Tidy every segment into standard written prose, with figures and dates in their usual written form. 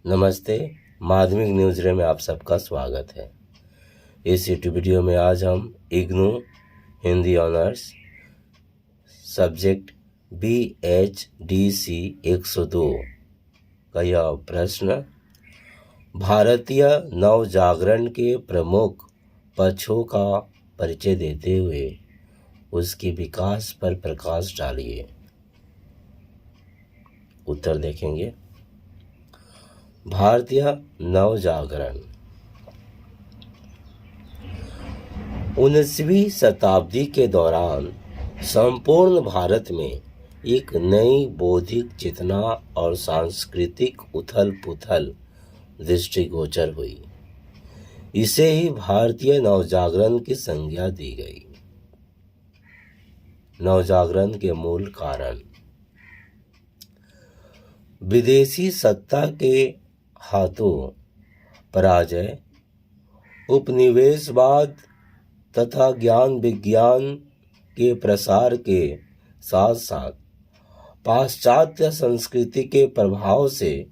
नमस्ते। माध्यमिक न्यूज़ रे में आप सबका स्वागत है। इस यूट्यूब वीडियो में आज हम IGNOU Hindi honours subject BHDC 102 का यह प्रश्न भारतीय नवजागरण के प्रमुख पक्षों का परिचय देते हुए उसके विकास पर प्रकाश डालिए। उत्तर देखेंगे। भारतीय नवजागरण 19वीं शताब्दी के दौरान संपूर्ण भारत में एक नई बौद्धिक चेतना और सांस्कृतिक उथल पुथल दृष्टिगोचर हुई। इसे ही भारतीय नवजागरण की संज्ञा दी गई। नवजागरण के मूल कारण विदेशी सत्ता के हाथों पराजय, उपनिवेशवाद तथा ज्ञान विज्ञान के प्रसार के साथ साथ पाश्चात्य संस्कृति के प्रभाव से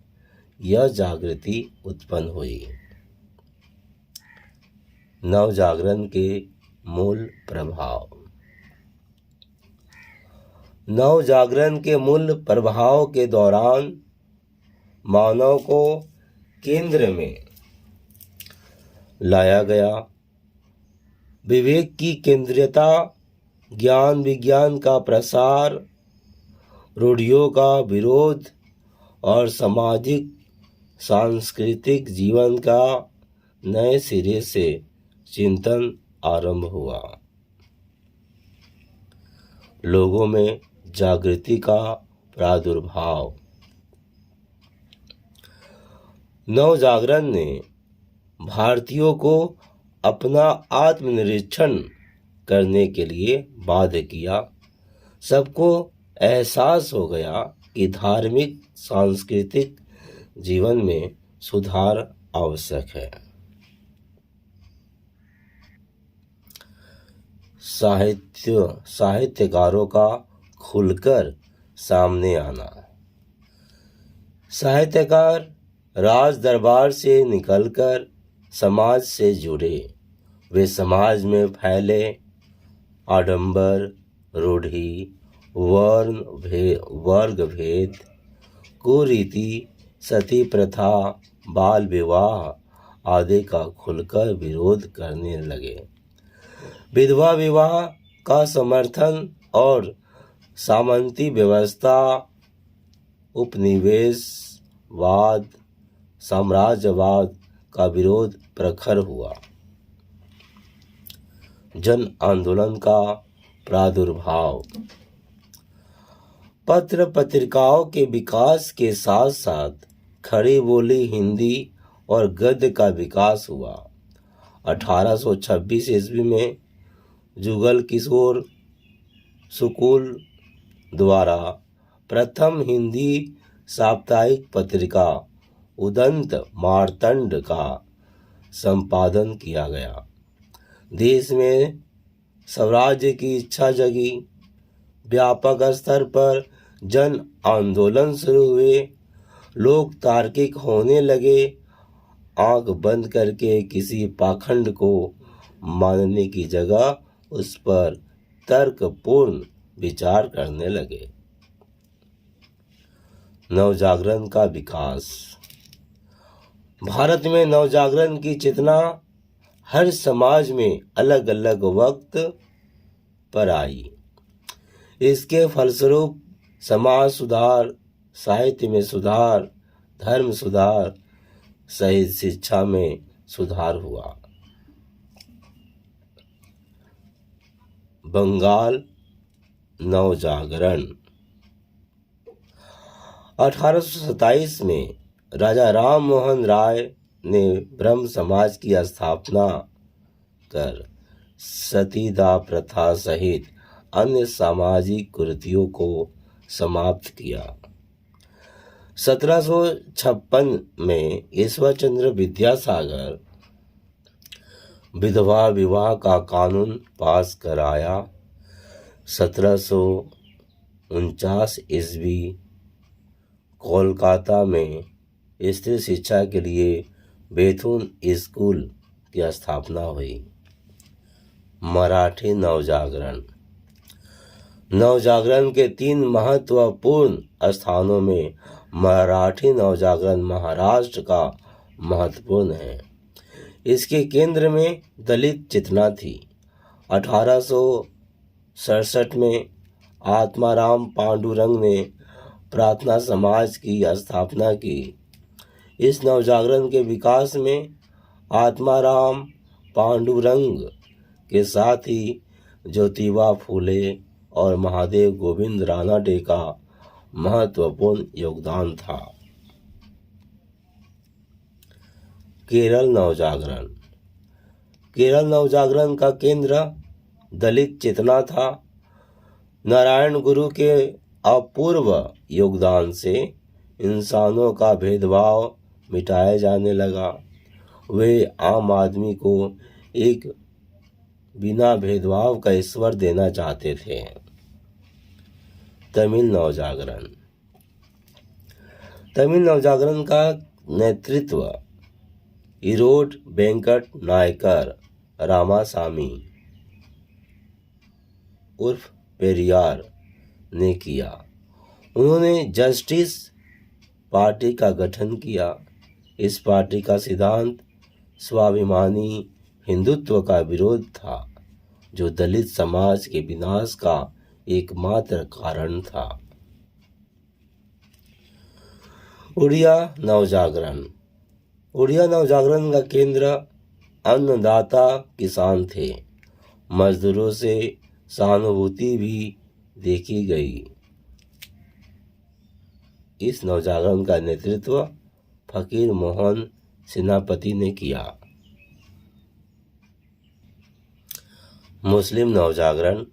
यह जागृति उत्पन्न हुई। नवजागरण के मूल प्रभाव। नवजागरण के मूल प्रभाव के दौरान मानव को केंद्र में लाया गया। विवेक की केंद्रीयता, ज्ञान विज्ञान का प्रसार, रूढ़ियों का विरोध और सामाजिक सांस्कृतिक जीवन का नए सिरे से चिंतन आरंभ हुआ। लोगों में जागृति का प्रादुर्भाव। नवजागरण ने भारतीयों को अपना आत्मनिरीक्षण करने के लिए बाध्य किया। सबको एहसास हो गया कि धार्मिक सांस्कृतिक जीवन में सुधार आवश्यक है। साहित्यकारों का खुलकर सामने आना। साहित्यकार राज दरबार से निकलकर समाज से जुड़े। वे समाज में फैले आडंबर, रूढ़ि, वर्ग भेद, कुरीति, सती प्रथा, बाल विवाह आदि का खुलकर विरोध करने लगे। विधवा विवाह का समर्थन और सामंती व्यवस्था, उपनिवेशवाद, साम्राज्यवाद का विरोध प्रखर हुआ। जन आंदोलन का प्रादुर्भाव। पत्र पत्रिकाओं के विकास के साथ साथ खड़ी बोली हिंदी और गद्य का विकास हुआ। 1826 ईस्वी में जुगल किशोर शुक्ल द्वारा प्रथम हिंदी साप्ताहिक पत्रिका उदंत मार्तंड का संपादन किया गया। देश में स्वराज्य की इच्छा जगी। व्यापक स्तर पर जन आंदोलन शुरू हुए। लोग तार्किक होने लगे। आंख बंद करके किसी पाखंड को मानने की जगह उस पर तर्कपूर्ण विचार करने लगे। नवजागरण का विकास। भारत में नवजागरण की चेतना हर समाज में अलग अलग वक्त पर आई। इसके फलस्वरूप समाज सुधार, साहित्य में सुधार, धर्म सुधार सहित शिक्षा में सुधार हुआ। बंगाल नवजागरण। 1827 में राजा राम मोहन राय ने ब्रह्म समाज की स्थापना कर सतीदाह प्रथा सहित अन्य सामाजिक कुरीतियों को समाप्त किया। 1756 में ईश्वरचंद्र विद्यासागर विधवा विवाह का कानून पास कराया। 1749 ईस्वी कोलकाता में स्त्री शिक्षा के लिए बेथुन स्कूल की स्थापना हुई। मराठी नवजागरण। नवजागरण के 3 महत्वपूर्ण स्थानों में मराठी नवजागरण महाराष्ट्र का महत्वपूर्ण है। इसके केंद्र में दलित चेतना थी। 1867 में आत्माराम पांडुरंग ने प्रार्थना समाज की स्थापना की। इस नवजागरण के विकास में आत्माराम पांडुरंग के साथ ही ज्योतिबा फूले और महादेव गोविंद रानडे का महत्वपूर्ण योगदान था। केरल नवजागरण। केरल नवजागरण का केंद्र दलित चेतना था। नारायण गुरु के अपूर्व योगदान से इंसानों का भेदभाव मिटाया जाने लगा। वे आम आदमी को एक बिना भेदभाव का ईश्वर देना चाहते थे। तमिल नवजागरण। तमिल नवजागरण का नेतृत्व इरोड वेंकट नायकर रामासामी उर्फ पेरियार ने किया। उन्होंने जस्टिस पार्टी का गठन किया। इस पार्टी का सिद्धांत स्वाभिमानी हिंदुत्व का विरोध था, जो दलित समाज के विनाश का एकमात्र कारण था। उड़िया नवजागरण। उड़िया नवजागरण का केंद्र अन्नदाता किसान थे। मजदूरों से सहानुभूति भी देखी गई। इस नवजागरण का नेतृत्व फकीर मोहन सेनापति ने किया। मुस्लिम नवजागरण।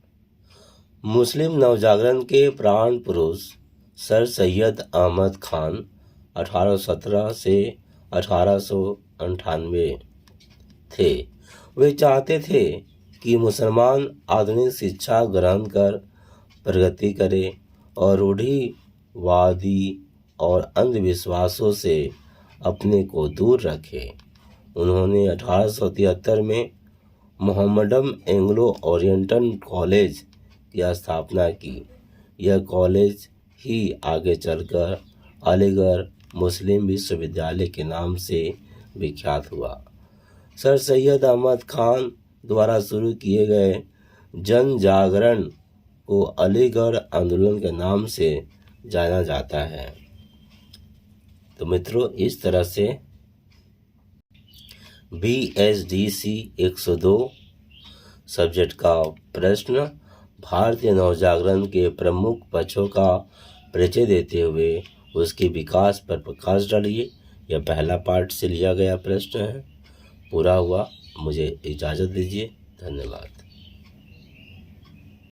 मुस्लिम नवजागरण के प्राण पुरुष सर सैयद अहमद खान 1817 से 1898 थे। वे चाहते थे कि मुसलमान आधुनिक शिक्षा ग्रहण कर प्रगति करें और रूढ़िवादी और अंधविश्वासों से अपने को दूर रखें। उन्होंने 1873 में मोहम्मडन एंग्लो ओरिएंटल कॉलेज की स्थापना की। यह कॉलेज ही आगे चलकर अलीगढ़ मुस्लिम विश्वविद्यालय के नाम से विख्यात हुआ। सर सैयद अहमद खान द्वारा शुरू किए गए जन जागरण को अलीगढ़ आंदोलन के नाम से जाना जाता है। तो मित्रों, इस तरह से BSDC 102 सब्जेक्ट का प्रश्न भारतीय नवजागरण के प्रमुख पक्षों का परिचय देते हुए उसके विकास पर प्रकाश डालिए। यह पहला पार्ट से लिया गया प्रश्न है। पूरा हुआ। मुझे इजाज़त दीजिए। धन्यवाद।